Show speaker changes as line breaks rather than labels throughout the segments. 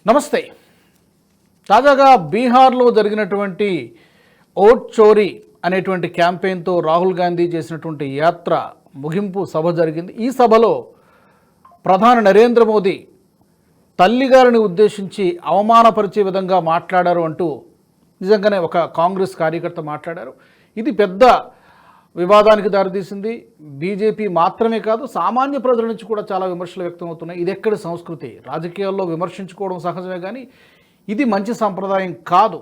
నమస్తే. తాజాగా బీహార్లో జరిగినటువంటి ఓట్ చోరీ అనేటువంటి క్యాంపెయిన్తో రాహుల్ గాంధీ చేసినటువంటి యాత్ర ముగింపు సభ జరిగింది. ఈ సభలో ప్రధాని నరేంద్ర మోదీ తల్లిగారిని ఉద్దేశించి అవమానపరిచే విధంగా మాట్లాడారు అంటూ నిజంగానే ఒక కాంగ్రెస్ కార్యకర్త మాట్లాడారు. ఇది పెద్ద వివాదానికి దారితీసింది. బీజేపీ మాత్రమే కాదు, సామాన్య ప్రజల నుంచి కూడా చాలా విమర్శలు వ్యక్తమవుతున్నాయి. ఇది ఎక్కడి సంస్కృతి? రాజకీయాల్లో విమర్శించుకోవడం సహజమే, కానీ ఇది మంచి సంప్రదాయం కాదు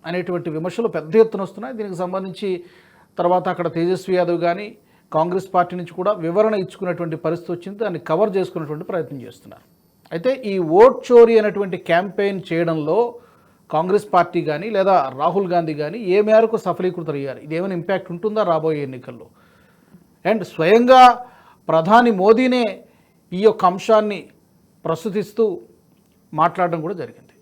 అనేటువంటి విమర్శలు పెద్ద ఎత్తున వస్తున్నాయి. దీనికి సంబంధించి తర్వాత అక్కడ తేజస్వి యాదవ్ కానీ కాంగ్రెస్ పార్టీ నుంచి కూడా వివరణ ఇచ్చుకునేటువంటి పరిస్థితి వచ్చింది. దాన్ని కవర్ చేసుకునేటువంటి ప్రయత్నం చేస్తున్నారు. అయితే ఈ ఓట్ చోరీ అనేటువంటి క్యాంపెయిన్ చేయడంలో కాంగ్రెస్ పార్టీ కానీ లేదా రాహుల్ గాంధీ కానీ ఏ మేరకు సఫలీకృతమయ్యారు? ఇదేమైనా ఇంపాక్ట్ ఉంటుందా రాబోయే ఎన్నికల్లో? అండ్ స్వయంగా ప్రధాని మోదీనే ఈ యొక్క అంశాన్ని ప్రస్తుతిస్తూ మాట్లాడడం కూడా జరిగింది.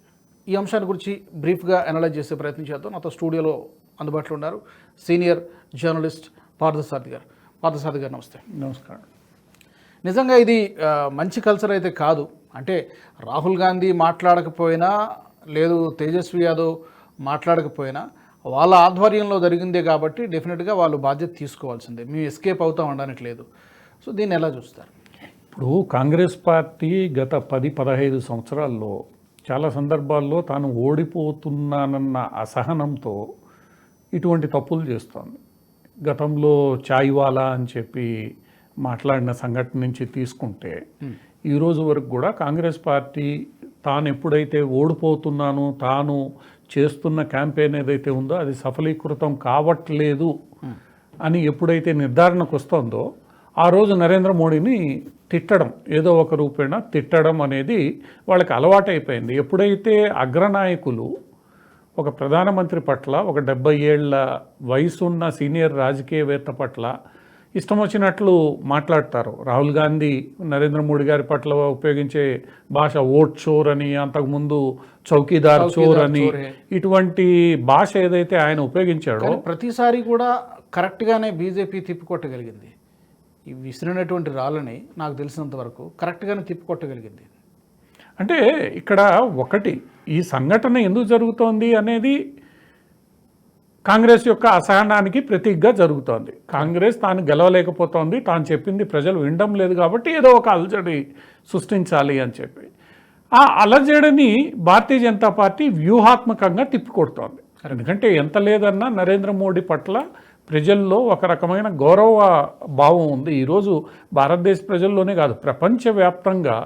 ఈ అంశాన్ని గురించి బ్రీఫ్గా అనలైజ్ చేసే ప్రయత్నం చేద్దాం. నాతో స్టూడియోలో అందుబాటులో ఉన్నారు సీనియర్ జర్నలిస్ట్ పార్థసారథి గారు. పార్థసారథి గారు నమస్తే.
నమస్కారం.
నిజంగా ఇది మంచి కల్చర్ అయితే కాదు. అంటే రాహుల్ గాంధీ మాట్లాడకపోయినా లేదు తేజస్వి యాదవ్ మాట్లాడకపోయినా వాళ్ళ ఆధ్వర్యంలో జరిగిందే కాబట్టి డెఫినెట్గా వాళ్ళు బాధ్యత తీసుకోవాల్సిందే. మేము ఎస్కేప్ అవుతాం అనడానికి లేదు. సో దీన్ని ఎలా చూస్తారు?
ఇప్పుడు కాంగ్రెస్ పార్టీ గత 10-15 సంవత్సరాల్లో చాలా సందర్భాల్లో తాను ఓడిపోతున్నానన్న అసహనంతో ఇటువంటి తప్పులు చేస్తోంది. గతంలో చాయ్వాలా అని చెప్పి మాట్లాడిన సంఘటన నుంచి తీసుకుంటే ఈరోజు వరకు కూడా కాంగ్రెస్ పార్టీ తాను ఎప్పుడైతే ఓడిపోతున్నాను, తాను చేస్తున్న క్యాంపెయిన్ ఏదైతే ఉందో అది సఫలీకృతం కావట్లేదు అని ఎప్పుడైతే నిర్ధారణకు వస్తుందో ఆ రోజు నరేంద్ర మోడీని తిట్టడం, ఏదో ఒక రూపేణ తిట్టడం అనేది వాళ్ళకి అలవాటైపోయింది. ఎప్పుడైతే అగ్రనాయకులు ఒక ప్రధానమంత్రి పట్ల, ఒక 70 ఏళ్ల వయసున్న సీనియర్ రాజకీయవేత్త పట్ల ఇష్టం వచ్చినట్లు మాట్లాడతారు. రాహుల్ గాంధీ నరేంద్ర మోడీ గారి పట్ల ఉపయోగించే భాష ఓట్ చోర్ అని, అంతకుముందు చౌకీదార్ చోర్ అని, ఇటువంటి భాష ఏదైతే ఆయన ఉపయోగించాడో
ప్రతిసారి కూడా కరెక్ట్గానే బీజేపీ తిప్పికొట్టగలిగింది. ఈ విసిరినటువంటి రాళ్ళని నాకు తెలిసినంత వరకు కరెక్ట్గానే తిప్పికొట్టగలిగింది.
అంటే ఇక్కడ ఒకటి, ఈ సంఘటన ఎందుకు జరుగుతోంది అనేది కాంగ్రెస్ యొక్క అసహనానికి ప్రతీకగా జరుగుతోంది. కాంగ్రెస్ తాను గెలవలేకపోతోంది, తాను చెప్పింది ప్రజలు వినడం లేదు కాబట్టి ఏదో ఒక అలజడి సృష్టించాలి అని చెప్పి ఆ అలజడిని భారతీయ జనతా పార్టీ వ్యూహాత్మకంగా తిప్పికొడుతోంది. ఎందుకంటే ఎంత లేదన్నా నరేంద్ర మోడీ పట్ల ప్రజల్లో ఒక రకమైన గౌరవ భావం ఉంది. ఈరోజు భారతదేశ ప్రజల్లోనే కాదు, ప్రపంచవ్యాప్తంగా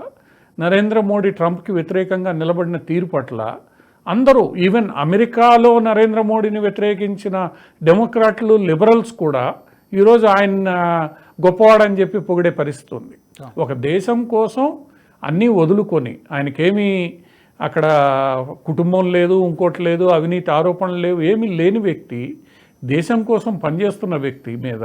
నరేంద్ర మోడీ ట్రంప్కి వ్యతిరేకంగా నిలబడిన తీరు పట్ల అందరూ, ఈవెన్ అమెరికాలో నరేంద్ర మోడీని వ్యతిరేకించిన డెమోక్రాట్లు, లిబరల్స్ కూడా ఈరోజు ఆయన గొప్పవాడని చెప్పి పొగిడే పరిస్థితి ఉంది. ఒక దేశం కోసం అన్నీ వదులుకొని, ఆయనకేమీ అక్కడ కుటుంబం లేదు, ఇంకోటి లేదు, అవినీతి ఆరోపణలు లేవు, ఏమీ లేని వ్యక్తి, దేశం కోసం పనిచేస్తున్న వ్యక్తి మీద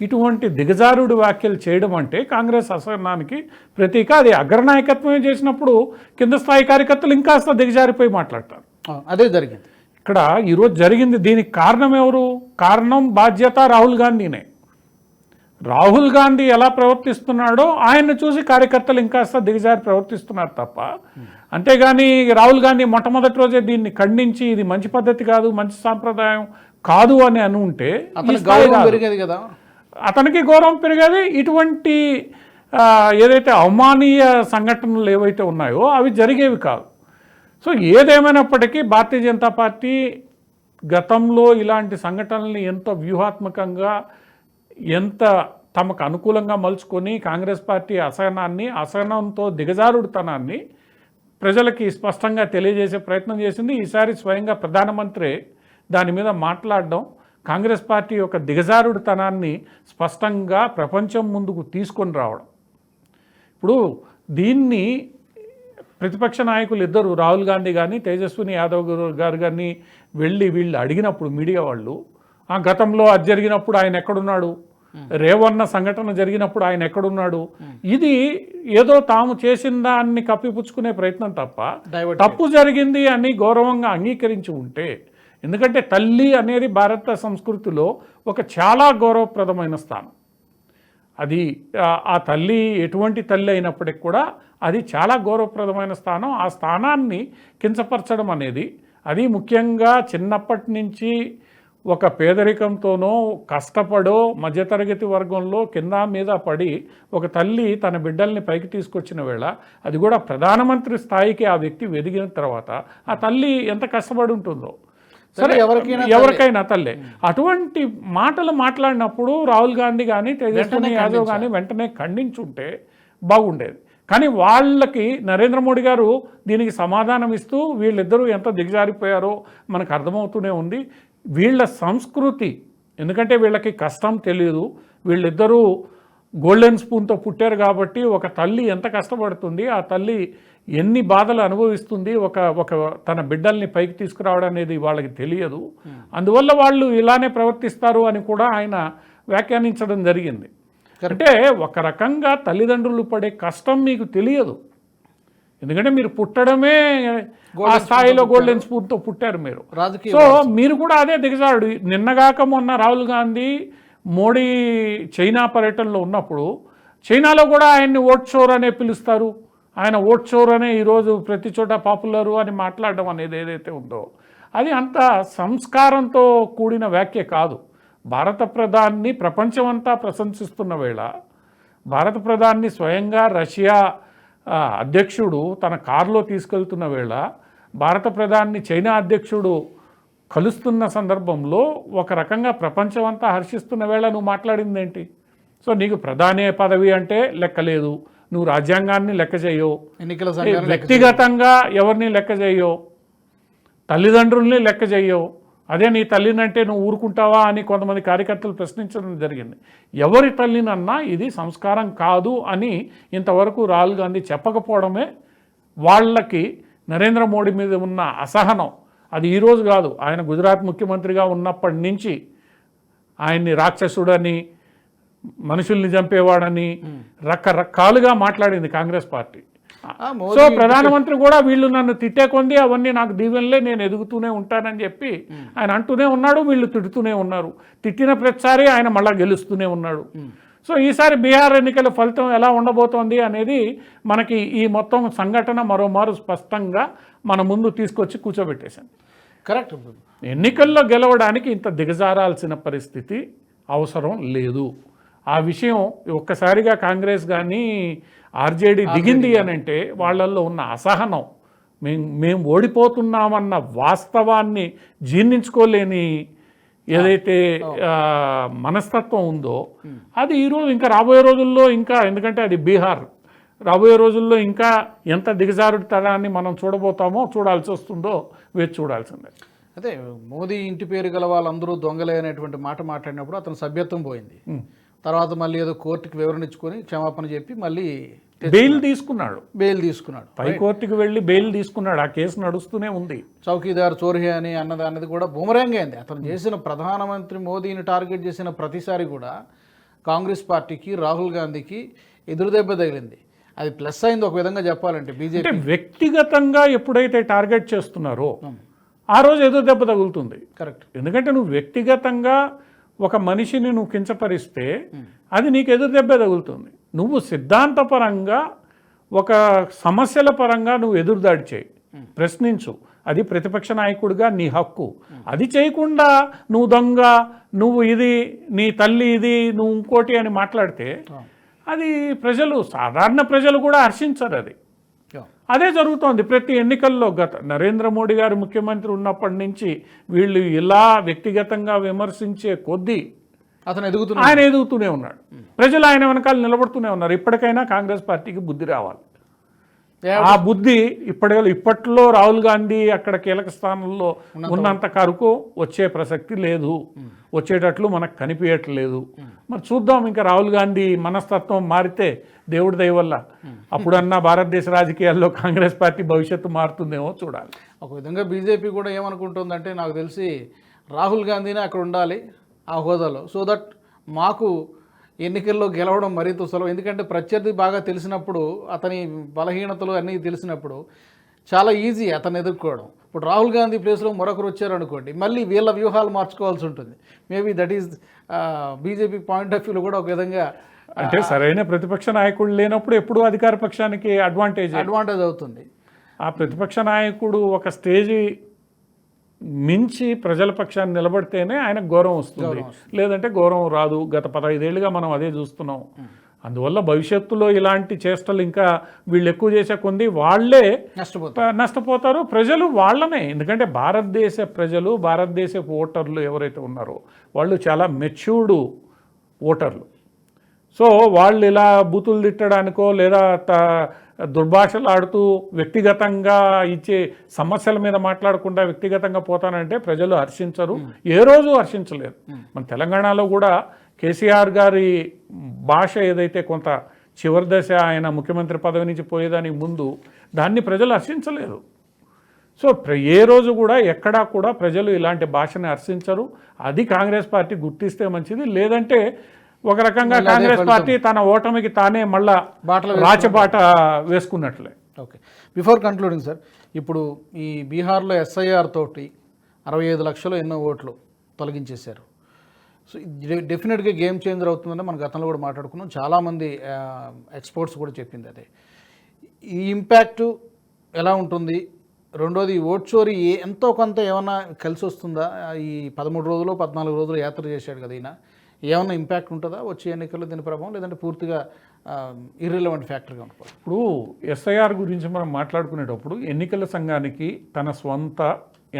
ఇటువంటి దిగజారుడు వ్యాఖ్యలు చేయడం అంటే కాంగ్రెస్ అసహనానికి ప్రతీక. అది అగ్రనాయకత్వమే చేసినప్పుడు కింద స్థాయి కార్యకర్తలు ఇంకాస్త దిగజారిపోయి మాట్లాడతారు.
అదే జరిగింది
ఇక్కడ ఈరోజు జరిగింది. దీనికి కారణం ఎవరు? కారణం, బాధ్యత రాహుల్ గాంధీనే. రాహుల్ గాంధీ ఎలా ప్రవర్తిస్తున్నాడో ఆయన చూసి కార్యకర్తలు ఇంకాస్త దిగజారి ప్రవర్తిస్తున్నారు తప్ప, అంతేగాని రాహుల్ గాంధీ మొట్టమొదటి రోజే దీన్ని ఖండించి ఇది మంచి పద్ధతి కాదు, మంచి సాంప్రదాయం కాదు అని అనుంటే
పెరిగేది కదా,
అతనికి గౌరవం పెరిగేది. ఇటువంటి ఏదైతే అవమానీయ సంఘటనలు ఏవైతే ఉన్నాయో అవి జరిగేవి కాదు. సో ఏదేమైనప్పటికీ భారతీయ జనతా పార్టీ గతంలో ఇలాంటి సంఘటనల్ని ఎంత వ్యూహాత్మకంగా, ఎంత తమకు అనుకూలంగా మలుచుకొని కాంగ్రెస్ పార్టీ అసహనంతో దిగజారుడుతనాన్ని ప్రజలకి స్పష్టంగా తెలియజేసే ప్రయత్నం చేసింది. ఈసారి స్వయంగా ప్రధానమంత్రి దాని మీద మాట్లాడడం కాంగ్రెస్ పార్టీ యొక్క దిగజారుడుతనాన్ని స్పష్టంగా ప్రపంచం ముందుకు తీసుకొని రావడం. ఇప్పుడు దీన్ని ప్రతిపక్ష నాయకులు ఇద్దరు, రాహుల్ గాంధీ కానీ తేజస్విని యాదవ్ గారు కానీ వీళ్ళు అడిగినప్పుడు మీడియా వాళ్ళు, ఆ గతంలో అది జరిగినప్పుడు ఆయన ఎక్కడున్నాడు, రేవన్న సంఘటన జరిగినప్పుడు ఆయన ఎక్కడున్నాడు, ఇది ఏదో తాము చేసిన దాన్ని కప్పిపుచ్చుకునే ప్రయత్నం తప్ప, తప్పు జరిగింది అని గౌరవంగా అంగీకరించి ఉంటే, ఎందుకంటే తల్లి అనేది భారత సంస్కృతిలో ఒక చాలా గౌరవప్రదమైన స్థానం. అది ఆ తల్లి ఎటువంటి తల్లి అయినప్పటికి కూడా అది చాలా గౌరవప్రదమైన స్థానం. ఆ స్థానాన్ని కించపరచడం అనేది, అది ముఖ్యంగా చిన్నప్పటి నుంచి ఒక పేదరికంతోనో కష్టపడో మధ్యతరగతి వర్గంలో కింద మీద పడి ఒక తల్లి తన బిడ్డల్ని పైకి తీసుకొచ్చిన వేళ, అది కూడా ప్రధానమంత్రి స్థాయికి ఆ వ్యక్తి ఎదిగిన తర్వాత ఆ తల్లి ఎంత కష్టపడి ఉంటుందో, సరే ఎవరికైనా తల్లే. అటువంటి మాటలు మాట్లాడినప్పుడు రాహుల్ గాంధీ కానీ తేజస్వి యాదవ్ కానీ వెంటనే ఖండించుంటే బాగుండేది. కానీ వాళ్ళకి నరేంద్ర మోడీ గారు దీనికి సమాధానం ఇస్తూ వీళ్ళిద్దరూ ఎంత దిగజారిపోయారో మనకు అర్థమవుతూనే ఉంది. వీళ్ళ సంస్కృతి, ఎందుకంటే వీళ్ళకి కష్టం తెలియదు, వీళ్ళిద్దరూ గోల్డెన్ స్పూన్తో పుట్టారు కాబట్టి ఒక తల్లి ఎంత కష్టపడుతుంది, ఆ తల్లి ఎన్ని బాధలు అనుభవిస్తుంది ఒక తన బిడ్డల్ని పైకి తీసుకురావడం అనేది వాళ్ళకి తెలియదు. అందువల్ల వాళ్ళు ఇలానే ప్రవర్తిస్తారు అని కూడా ఆయన వ్యాఖ్యానించడం జరిగింది. అంటే ఒక రకంగా తల్లిదండ్రులు పడే కష్టం మీకు తెలియదు, ఎందుకంటే మీరు పుట్టడమే ఆ స్థాయిలో గోల్డెన్ స్పూన్తో పుట్టారు మీరు. సో మీరు కూడా అదే దిగజాడు. నిన్నగాక మొన్న రాహుల్ గాంధీ మోడీ చైనా పర్యటనలో ఉన్నప్పుడు చైనాలో కూడా ఆయన్ని ఓట్ చోర్ అనే పిలుస్తారు. ఆయన ఓట్ చోర్ అనే ఈరోజు ప్రతి చోట పాపులరు అని మాట్లాడడం అనేది ఏదైతే ఉందో అది అంత సంస్కారంతో కూడిన వ్యాఖ్య కాదు. భారత ప్రధాని ప్రపంచమంతా ప్రశంసిస్తున్న వేళ, భారత ప్రధాని స్వయంగా రష్యా అధ్యక్షుడు తన కారులో తీసుకెళ్తున్న వేళ, భారత ప్రధాని చైనా అధ్యక్షుడు కలుస్తున్న సందర్భంలో ఒక రకంగా ప్రపంచమంతా హర్షిస్తున్న వేళ నువ్వు మాట్లాడింది ఏంటి? సో నీకు ప్రధాని పదవి అంటే లెక్కలేదు, నువ్వు రాజ్యాంగాన్ని లెక్క చేయవు, వ్యక్తిగతంగా ఎవరిని లెక్క చేయవు, తల్లిదండ్రుల్ని లెక్క చేయవు. అదే నీ తల్లినంటే నువ్వు ఊరుకుంటావా అని కొంతమంది కార్యకర్తలు ప్రశ్నించడం జరిగింది. ఎవరి తల్లినన్నా ఇది సంస్కారం కాదు అని ఇంతవరకు రాహుల్ గాంధీ చెప్పకపోవడమే వాళ్ళకి నరేంద్ర మోడీ మీద ఉన్న అసహనం. అది ఈరోజు కాదు, ఆయన గుజరాత్ ముఖ్యమంత్రిగా ఉన్నప్పటి నుంచి ఆయన్ని రాక్షసుడని, మనుషుల్ని చంపేవాడని రకరకాలుగా మాట్లాడింది కాంగ్రెస్ పార్టీ. సో ప్రధానమంత్రి కూడా వీళ్ళు నన్ను తిట్టే కొంది అవన్నీ నాకు దీవెనలే, నేను ఎదుగుతూనే ఉంటానని చెప్పి ఆయన అంటూనే ఉన్నాడు, వీళ్ళు తిడుతూనే ఉన్నారు. తిట్టిన ప్రతిసారి ఆయన మళ్ళీ గెలుస్తూనే ఉన్నాడు. సో ఈసారి బీహార్ ఎన్నికల ఫలితం ఎలా ఉండబోతోంది అనేది మనకి ఈ మొత్తం సంఘటన మరోమారు స్పష్టంగా మన ముందు తీసుకొచ్చి కూర్చోబెట్టేశాను.
కరెక్ట్.
ఎన్నికల్లో గెలవడానికి ఇంత దిగజారాల్సిన పరిస్థితి అవసరం లేదు. ఆ విషయం ఒక్కసారిగా కాంగ్రెస్ కానీ ఆర్జేడీ దిగింది అని అంటే వాళ్ళల్లో ఉన్న అసహనం, మేము ఓడిపోతున్నామన్న వాస్తవాన్ని జీర్ణించుకోలేని ఏదైతే మనస్తత్వం ఉందో అది ఈరోజు ఇంకా రాబోయే రోజుల్లో ఇంకా, ఎందుకంటే అది బీహార్, రాబోయే రోజుల్లో ఇంకా ఎంత దిగజారుతనాన్ని మనం చూడబోతామో, చూడాల్సి వస్తుందో వేచి చూడాల్సిందే.
అదే మోదీ ఇంటి పేరు గల వాళ్ళందరూ దొంగలే అనేటువంటి మాట మాట్లాడినప్పుడు అతను సభ్యత్వం పోయింది. తర్వాత మళ్ళీ ఏదో కోర్టుకి వివరణ ఇచ్చుకొని క్షమాపణ చెప్పి మళ్ళీ
బెయిల్ తీసుకున్నాడు.
పై
కోర్టుకి వెళ్ళి బెయిల్ తీసుకున్నాడు. ఆ కేసు నడుస్తూనే ఉంది.
చౌకీదార్ చోరీ అని అన్నది కూడా బూమరాంగ్ అయింది. అతను చేసిన ప్రధానమంత్రి మోదీని టార్గెట్ చేసిన ప్రతిసారి కూడా కాంగ్రెస్ పార్టీకి, రాహుల్ గాంధీకి ఎదురుదెబ్బ తగిలింది. అది ప్లస్ అయింది ఒక విధంగా చెప్పాలంటే. బీజేపీ
వ్యక్తిగతంగా ఎప్పుడైతే టార్గెట్ చేస్తున్నారో ఆ రోజు ఎదురు దెబ్బ తగులుతుంది.
కరెక్ట్.
ఎందుకంటే నువ్వు వ్యక్తిగతంగా ఒక మనిషిని నువ్వు కించపరిస్తే అది నీకు ఎదురు దెబ్బ తగులుతుంది. నువ్వు సిద్ధాంతపరంగా ఒక సమస్యల పరంగా నువ్వు ఎదురుదాడి చేయి, ప్రశ్నించు, అది ప్రతిపక్ష నాయకుడిగా నీ హక్కు. అది చేయకుండా నువ్వు దొంగ, నువ్వు ఇది, నీ తల్లి ఇది, నువ్వు ఇంకోటి అని మాట్లాడితే అది ప్రజలు, సాధారణ ప్రజలు కూడా హర్షించరు. అదే జరుగుతోంది ప్రతి ఎన్నికల్లో. నరేంద్ర మోడీ గారు ముఖ్యమంత్రి ఉన్నప్పటి నుంచి వీళ్ళు ఇలా వ్యక్తిగతంగా విమర్శించే కొద్దీ ఆయన ఎదుగుతూనే ఉన్నాడు. ప్రజలు ఆయన వెనకాల నిలబడుతూనే ఉన్నారు. ఇప్పటికైనా కాంగ్రెస్ పార్టీకి బుద్ధి రావాలి. ఆ బుద్ధి ఇప్పట్లో రాహుల్ గాంధీ అక్కడ కీలక స్థానంలో ఉన్నంత వరకు వచ్చే ప్రసక్తి లేదు, వచ్చేటట్లు మనకు కనిపించట్లేదు. మరి చూద్దాం, ఇంకా రాహుల్ గాంధీ మనస్తత్వం మారితే దేవుడి దయ వల్ల అప్పుడన్నా భారతదేశ రాజకీయాల్లో కాంగ్రెస్ పార్టీ భవిష్యత్తు మారుతుందేమో చూడాలి.
ఒక విధంగా బీజేపీ కూడా ఏమనుకుంటుందంటే, నాకు తెలిసి రాహుల్ గాంధీనే అక్కడ ఉండాలి ఆ హోదాలో, సో దట్ మాకు ఎన్నికల్లో గెలవడం మరింత సులభం. ఎందుకంటే ప్రత్యర్థి బాగా తెలిసినప్పుడు, అతని బలహీనతలు అన్నీ తెలిసినప్పుడు చాలా ఈజీ అతను ఎదుర్కోవడం. ఇప్పుడు రాహుల్ గాంధీ ప్లేస్లో మరొకరు వచ్చారనుకోండి, మళ్ళీ వీళ్ళ వ్యూహాలు మార్చుకోవాల్సి ఉంటుంది. Maybe that is BJP point of వ్యూలో కూడా ఒక విధంగా
అంటే సరైన ప్రతిపక్ష నాయకుడు లేనప్పుడు ఎప్పుడూ అధికార పక్షానికి అడ్వాంటేజ్
అవుతుంది.
ఆ ప్రతిపక్ష నాయకుడు ఒక స్టేజి మించి ప్రజల పక్షాన్ని నిలబడితేనే ఆయనకు గౌరవం వస్తుంది, లేదంటే గౌరవం రాదు. గత 15 ఏళ్ళుగా మనం అదే చూస్తున్నాం. అందువల్ల భవిష్యత్తులో ఇలాంటి చేష్టలు ఇంకా వీళ్ళు ఎక్కువ చేసే కొంది వాళ్ళే నష్టపోతారు, ప్రజలు వాళ్ళనే. ఎందుకంటే భారతదేశ ప్రజలు, భారతదేశపు ఓటర్లు ఎవరైతే ఉన్నారో వాళ్ళు చాలా మెచ్యూర్డ్ ఓటర్లు. సో వాళ్ళు ఇలా బూతులు తిట్టడానికో లేదా దుర్భాషలు ఆడుతూ వ్యక్తిగతంగా ఇచ్చే సమస్యల మీద మాట్లాడకుండా వ్యక్తిగతంగా పోతానంటే ప్రజలు హర్షించరు, ఏ రోజు హర్షించలేరు. మన తెలంగాణలో కూడా కేసీఆర్ గారి భాష ఏదైతే కొంత చివరి దశ ఆయన ముఖ్యమంత్రి పదవి నుంచి పోయేదానికి ముందు దాన్ని ప్రజలు హర్షించలేదు. సో ఏ రోజు కూడా ఎక్కడా కూడా ప్రజలు ఇలాంటి భాషని హర్షించరు. అది కాంగ్రెస్ పార్టీ గుర్తిస్తే మంచిది. లేదంటే ఒక రకంగా కాంగ్రెస్ పార్టీ తన ఓటమికి తానే మళ్ళా రాచబాట వేసుకున్నట్లే.
ఓకే, బిఫోర్ కన్క్లూడింగ్ సార్, ఇప్పుడు ఈ బీహార్లో ఎస్ఐఆర్ తోటి 65 లక్షలు ఎన్నో ఓట్లు తొలగించేశారు. సో డెఫినెట్గా గేమ్ చేంజర్ అవుతుందని మనం గతంలో కూడా మాట్లాడుకున్నాం. చాలామంది ఎక్స్పర్ట్స్ కూడా చెప్పింది అదే. ఈ ఇంపాక్టు ఎలా ఉంటుంది? రెండోది ఓట్ చోరీ ఎంతో కొంత ఏమన్నా కలిసి వస్తుందా? ఈ 13 రోజులు 14 రోజులు యాత్ర చేశాడు కదా ఈయన, ఏమన్నా ఇంపాక్ట్ ఉంటుందా వచ్చే ఎన్నికల్లో దీని ప్రభావం, లేదంటే పూర్తిగా ఇర్రిలవెంట్ ఫ్యాక్టర్గా ఉంటుంది?
ఇప్పుడు ఎస్ఐఆర్ గురించి మనం మాట్లాడుకునేటప్పుడు ఎన్నికల సంఘానికి తన స్వంత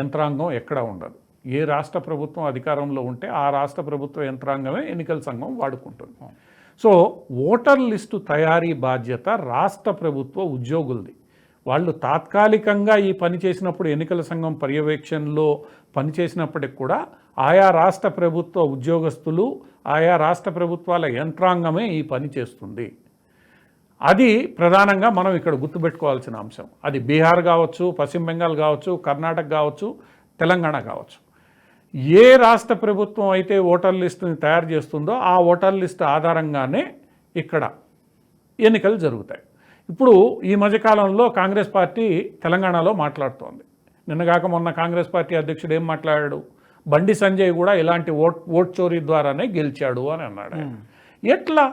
యంత్రాంగం ఎక్కడా ఉండదు. ఏ రాష్ట్ర ప్రభుత్వం అధికారంలో ఉంటే ఆ రాష్ట్ర ప్రభుత్వ యంత్రాంగమే ఎన్నికల సంఘం వాడుకుంటుంది. సో ఓటర్ లిస్టు తయారీ బాధ్యత రాష్ట్ర ప్రభుత్వ ఉద్యోగులది. వాళ్ళు తాత్కాలికంగా ఈ పని చేసినప్పుడు ఎన్నికల సంఘం పర్యవేక్షణలో పనిచేసినప్పటికి కూడా ఆయా రాష్ట్ర ప్రభుత్వ ఉద్యోగస్తులు, ఆయా రాష్ట్ర ప్రభుత్వాల యంత్రాంగమే ఈ పని చేస్తుంది. అది ప్రధానంగా మనం ఇక్కడ గుర్తుపెట్టుకోవాల్సిన అంశం. అది బీహార్ కావచ్చు, పశ్చిమ బెంగాల్ కావచ్చు, కర్ణాటక కావచ్చు, తెలంగాణ కావచ్చు. ఏ రాష్ట్ర ప్రభుత్వం అయితే ఓటర్ లిస్టుని తయారు చేస్తుందో ఆ ఓటర్ లిస్టు ఆధారంగానే ఇక్కడ ఎన్నికలు జరుగుతాయి. ఇప్పుడు ఈ మధ్యకాలంలో కాంగ్రెస్ పార్టీ తెలంగాణలో మాట్లాడుతోంది. నిన్నగాక మొన్న కాంగ్రెస్ పార్టీ అధ్యక్షుడు ఏం మాట్లాడాడు? బండి సంజయ్ కూడా ఇలాంటి ఓట్ చోరీ ద్వారానే గెలిచాడు అని అన్నాడు. ఎట్లా?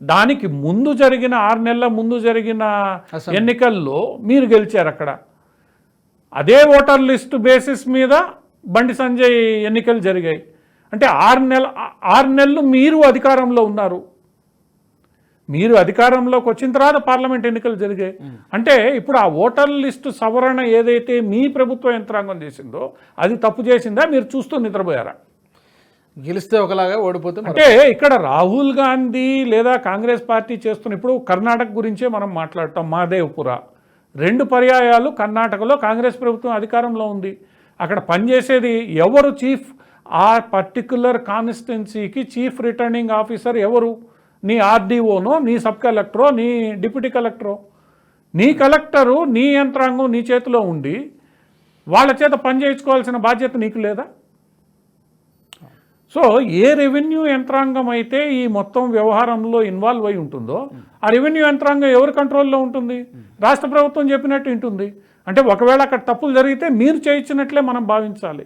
దానికి ముందు జరిగిన 6 నెలల ముందు జరిగిన ఎన్నికల్లో మీరు గెలిచారు. అక్కడ అదే ఓటర్ లిస్టు బేసిస్ మీద బండి సంజయ్ ఎన్నికలు జరిగాయి. అంటే 6 నెలలు మీరు అధికారంలో ఉన్నారు. మీరు అధికారంలోకి వచ్చిన తర్వాత పార్లమెంట్ ఎన్నికలు జరిగాయి. అంటే ఇప్పుడు ఆ ఓటర్ లిస్టు సవరణ ఏదైతే మీ ప్రభుత్వ యంత్రాంగం చేసిందో అది తప్పు చేసిందా? మీరు చూస్తూ నిద్రపోయారా?
గెలిస్తే ఒకలాగా ఓడిపోతే
అంటే ఇక్కడ రాహుల్ గాంధీ లేదా కాంగ్రెస్ పార్టీ చేస్తున్న, ఇప్పుడు కర్ణాటక గురించే మనం మాట్లాడతాం. మహదేవ్పుర 2 పర్యాయాలు కర్ణాటకలో కాంగ్రెస్ ప్రభుత్వం అధికారంలో ఉంది. అక్కడ పనిచేసేది ఎవరు? చీఫ్, ఆ పర్టిక్యులర్ కాన్స్టిట్యున్సీకి చీఫ్ రిటర్నింగ్ ఆఫీసర్ ఎవరు? నీ ఆర్డీఓనో, నీ సబ్ కలెక్టరో, నీ డిప్యూటీ కలెక్టరో. నీ కలెక్టరు, నీ యంత్రాంగం నీ చేతిలో ఉండి వాళ్ళ చేత పని చేయించుకోవాల్సిన బాధ్యత నీకు లేదా? సో ఏ రెవెన్యూ యంత్రాంగం అయితే ఈ మొత్తం వ్యవహారంలో ఇన్వాల్వ్ అయి ఉంటుందో ఆ రెవెన్యూ యంత్రాంగం ఎవరి కంట్రోల్లో ఉంటుంది? రాష్ట్ర ప్రభుత్వం చెప్పినట్టు ఉంటుంది. అంటే ఒకవేళ అక్కడ తప్పులు జరిగితే మీరు చేయించినట్లే మనం భావించాలి.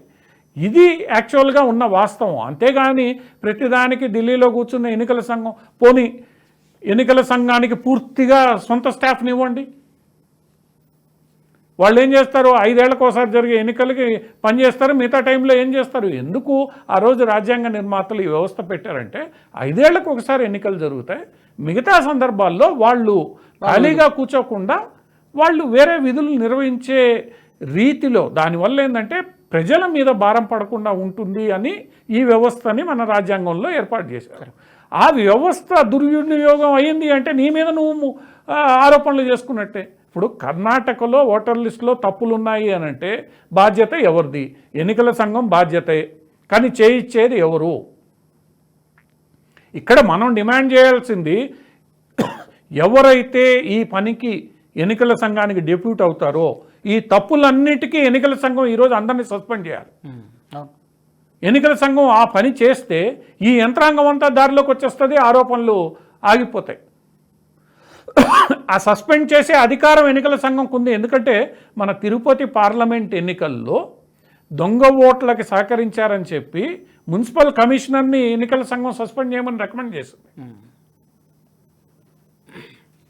ఇది యాక్చువల్గా ఉన్న వాస్తవం. అంతేగాని ప్రతిదానికి ఢిల్లీలో కూర్చున్న ఎన్నికల సంఘం, పోనీ ఎన్నికల సంఘానికి పూర్తిగా సొంత స్టాఫ్ని ఇవ్వండి, వాళ్ళు ఏం చేస్తారు? 5 ఏళ్లకు ఒకసారి జరిగే ఎన్నికలకి పనిచేస్తారు, మిగతా టైంలో ఏం చేస్తారు? ఎందుకు ఆ రోజు రాజ్యాంగ నిర్మాతలు ఈ వ్యవస్థ పెట్టారంటే 5 ఏళ్లకు ఒకసారి ఎన్నికలు జరుగుతాయి, మిగతా సందర్భాల్లో వాళ్ళు ఖాళీగా కూర్చోకుండా వాళ్ళు వేరే విధులు నిర్వహించే రీతిలో, దానివల్ల ఏంటంటే ప్రజల మీద భారం పడకుండా ఉంటుంది అని ఈ వ్యవస్థని మన రాజ్యాంగంలో ఏర్పాటు చేశారు. ఆ వ్యవస్థ దుర్వినియోగం అయ్యింది అంటే నీ మీద నువ్వు ఆరోపణలు చేసుకున్నట్టే. ఇప్పుడు కర్ణాటకలో ఓటర్ లిస్టులో తప్పులు ఉన్నాయి అని అంటే బాధ్యత ఎవరిది? ఎన్నికల సంఘం బాధ్యతే, కానీ చేయించేది ఎవరు? ఇక్కడ మనం డిమాండ్ చేయాల్సింది, ఎవరైతే ఈ పనికి ఎన్నికల సంఘానికి డెప్యూట్ అవుతారో ఈ తప్పులన్నిటికీ ఎన్నికల సంఘం ఈరోజు అందరినీ సస్పెండ్ చేయాలి. ఎన్నికల సంఘం ఆ పని చేస్తే ఈ యంత్రాంగం అంతా దారిలోకి వచ్చేస్తుంది, ఆరోపణలు ఆగిపోతాయి. ఆ సస్పెండ్ చేసే అధికారం ఎన్నికల సంఘంకు ఉంది. ఎందుకంటే మన తిరుపతి పార్లమెంట్ ఎన్నికల్లో దొంగ ఓట్లకి సహకరించారని చెప్పి మున్సిపల్ కమిషనర్ని ఎన్నికల సంఘం సస్పెండ్ చేయమని రికమెండ్ చేసింది.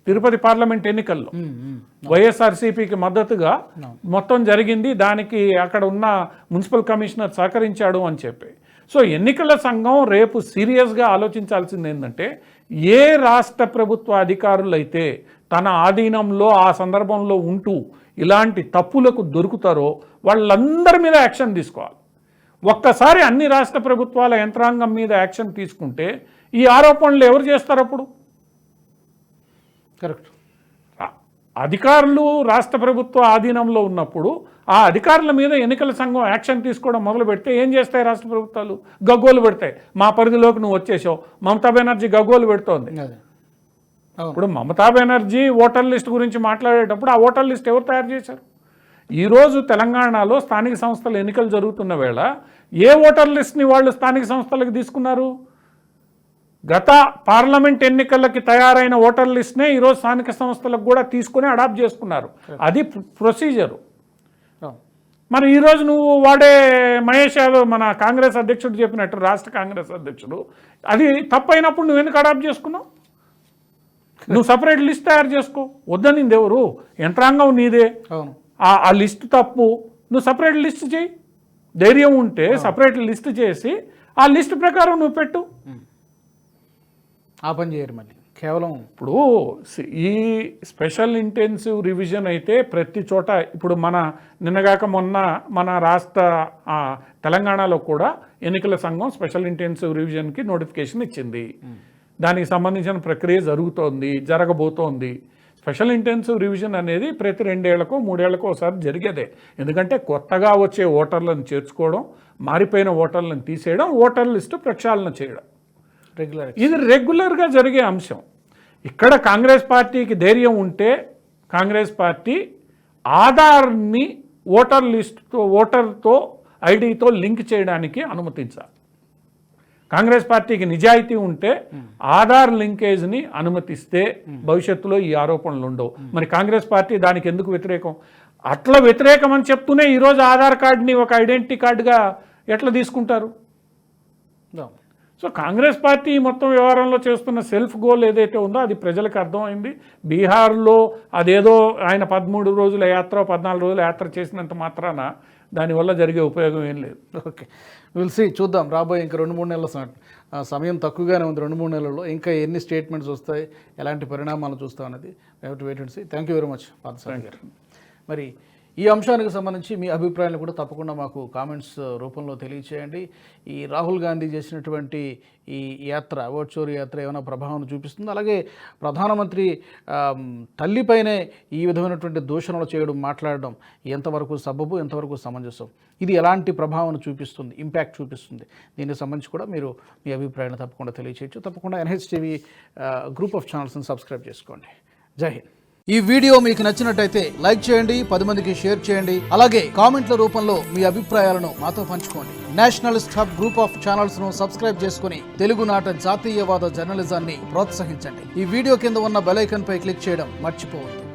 తిరుపతి పార్లమెంట్ ఎన్నికల్లో వైఎస్ఆర్సీపీకి మద్దతుగా మొత్తం జరిగింది, దానికి అక్కడ ఉన్న మున్సిపల్ కమిషనర్ సహకరించాడు అని చెప్పి. సో ఎన్నికల సంఘం రేపు సీరియస్గా ఆలోచించాల్సింది ఏంటంటే, ఏ రాష్ట్ర ప్రభుత్వ అధికారులైతే తన ఆధీనంలో ఆ సందర్భంలో ఉంటూ ఇలాంటి తప్పులకు దొరుకుతారో వాళ్ళందరి మీద యాక్షన్ తీసుకోవాలి. ఒక్కసారి అన్ని రాష్ట్ర ప్రభుత్వాల యంత్రాంగం మీద యాక్షన్ తీసుకుంటే ఈ ఆరోపణలు ఎవరు చేస్తారు? అప్పుడు
కరెక్ట్.
అధికారులు రాష్ట్ర ప్రభుత్వ ఆధీనంలో ఉన్నప్పుడు ఆ అధికారుల మీద ఎన్నికల సంఘం యాక్షన్ తీసుకోవడం మొదలు పెడితే ఏం చేస్తాయి రాష్ట్ర ప్రభుత్వాలు? గగ్గోలు పెడతాయి. మా పరిధిలోకి నువ్వు వచ్చేసావు. మమతా బెనర్జీ గగ్గోలు పెడుతోంది. ఇప్పుడు మమతా బెనర్జీ ఓటర్ లిస్ట్ గురించి మాట్లాడేటప్పుడు ఆ ఓటర్ లిస్ట్ ఎవరు తయారు చేశారు? ఈరోజు తెలంగాణలో స్థానిక సంస్థల ఎన్నికలు జరుగుతున్న వేళ ఏ ఓటర్ లిస్ట్ని వాళ్ళు స్థానిక సంస్థలకు తీసుకున్నారు? గత పార్లమెంట్ ఎన్నికలకి తయారైన ఓటర్ లిస్ట్నే ఈరోజు స్థానిక సంస్థలకు కూడా తీసుకుని అడాప్ట్ చేసుకున్నారు. అది ప్రొసీజరు. మరి ఈరోజు నువ్వు వాడే మహేష్ యాదవ్ మన కాంగ్రెస్ అధ్యక్షుడు చెప్పినట్టు, రాష్ట్ర కాంగ్రెస్ అధ్యక్షుడు, అది తప్పైనప్పుడు నువ్వు ఎందుకు అడాప్ట్ చేసుకున్నావు? నువ్వు సపరేట్ లిస్ట్ తయారు చేసుకో. వద్దనింది ఎవరు? యంత్రాంగం నీదే. ఆ లిస్ట్ తప్పు, నువ్వు సపరేట్ లిస్ట్ చేయి. ధైర్యం ఉంటే సపరేట్ లిస్ట్ చేసి ఆ లిస్ట్ ప్రకారం నువ్వు పెట్టు.
ఆ పని చేయరు మళ్ళీ కేవలం.
ఇప్పుడు ఈ స్పెషల్ ఇంటెన్సివ్ రివిజన్ అయితే ప్రతి చోట, ఇప్పుడు నిన్నగాక మొన్న మన రాష్ట్ర తెలంగాణలో కూడా ఎన్నికల సంఘం స్పెషల్ ఇంటెన్సివ్ రివిజన్కి నోటిఫికేషన్ ఇచ్చింది. దానికి సంబంధించిన ప్రక్రియ జరగబోతోంది. స్పెషల్ ఇంటెన్సివ్ రివిజన్ అనేది ప్రతి 2 ఏళ్లకో 3 ఏళ్లకో ఒకసారి జరిగేదే. ఎందుకంటే కొత్తగా వచ్చే ఓటర్లను చేర్చుకోవడం, మారిపోయిన ఓటర్లను తీసేయడం, ఓటర్ లిస్టు ప్రక్షాళన చేయడం ఇది రెగ్యులర్గా జరిగే అంశం. ఇక్కడ కాంగ్రెస్ పార్టీకి ధైర్యం ఉంటే కాంగ్రెస్ పార్టీ ఆధార్ని ఓటర్ లిస్టుతో, ఓటర్తో ఐడితో లింక్ చేయడానికి అనుమతించాలి. కాంగ్రెస్ పార్టీకి నిజాయితీ ఉంటే ఆధార్ లింకేజ్ని అనుమతిస్తే భవిష్యత్తులో ఈ ఆరోపణలు ఉండవు. మరి కాంగ్రెస్ పార్టీ దానికి ఎందుకు వ్యతిరేకం? అట్లా వ్యతిరేకం అని చెప్తూనే ఈరోజు ఆధార్ కార్డుని ఒక ఐడెంటిటీ కార్డుగా ఎట్లా తీసుకుంటారు? సో కాంగ్రెస్ పార్టీ మొత్తం వ్యవహారంలో చేస్తున్న సెల్ఫ్ గోల్ ఏదైతే ఉందో అది ప్రజలకు అర్థమైంది. బీహార్లో అదేదో ఆయన 13 రోజుల యాత్ర 14 రోజుల యాత్ర చేసినంత మాత్రాన దానివల్ల జరిగే ఉపయోగం ఏం లేదు.
ఓకే, విల్ సీ, చూద్దాం. రాబోయే ఇంకా 2-3 నెలల సమయం తక్కువగానే ఉంది. 2-3 నెలల్లో ఇంకా ఎన్ని స్టేట్మెంట్స్ వస్తాయి, ఎలాంటి పరిణామాలు చూస్తాం అనేది wait and see. Thank you very much Parthasarathy garu. మరి ఈ అంశానికి సంబంధించి మీ అభిప్రాయాలు కూడా తప్పకుండా మాకు కామెంట్స్ రూపంలో తెలియచేయండి. ఈ రాహుల్ గాంధీ చేసినటువంటి ఈ యాత్ర, ఓట్ చోరీ యాత్ర ఏమైనా ప్రభావం చూపిస్తుంది? అలాగే ప్రధానమంత్రి తల్లిపైనే ఈ విధమైనటువంటి దూషణలు చేయడం, మాట్లాడడం ఎంతవరకు సబబు, ఎంతవరకు సమంజసం? ఇది ఎలాంటి ప్రభావం చూపిస్తుంది, ఇంపాక్ట్ చూపిస్తుంది? దీనికి సంబంధించి కూడా మీరు మీ అభిప్రాయాన్ని తప్పకుండా తెలియచేయచ్చు. తప్పకుండా NHTV గ్రూప్ ఆఫ్ ఛానల్స్ని సబ్స్క్రైబ్ చేసుకోండి. జై హింద్. ఈ వీడియో మీకు నచ్చినట్టయితే లైక్ చేయండి, 10 మందికి షేర్ చేయండి. అలాగే కామెంట్ల రూపంలో మీ అభిప్రాయాలను మాతో పంచుకోండి. Nationalist hub group of channels ను సబ్స్క్రైబ్ చేసుకుని తెలుగునాట జాతీయవాద జర్నలిజాన్ని ప్రోత్సహించండి. ఈ వీడియో కింద ఉన్న బెల్ ఐకాన్ పై క్లిక్ చేయడం మర్చిపోవద్దు.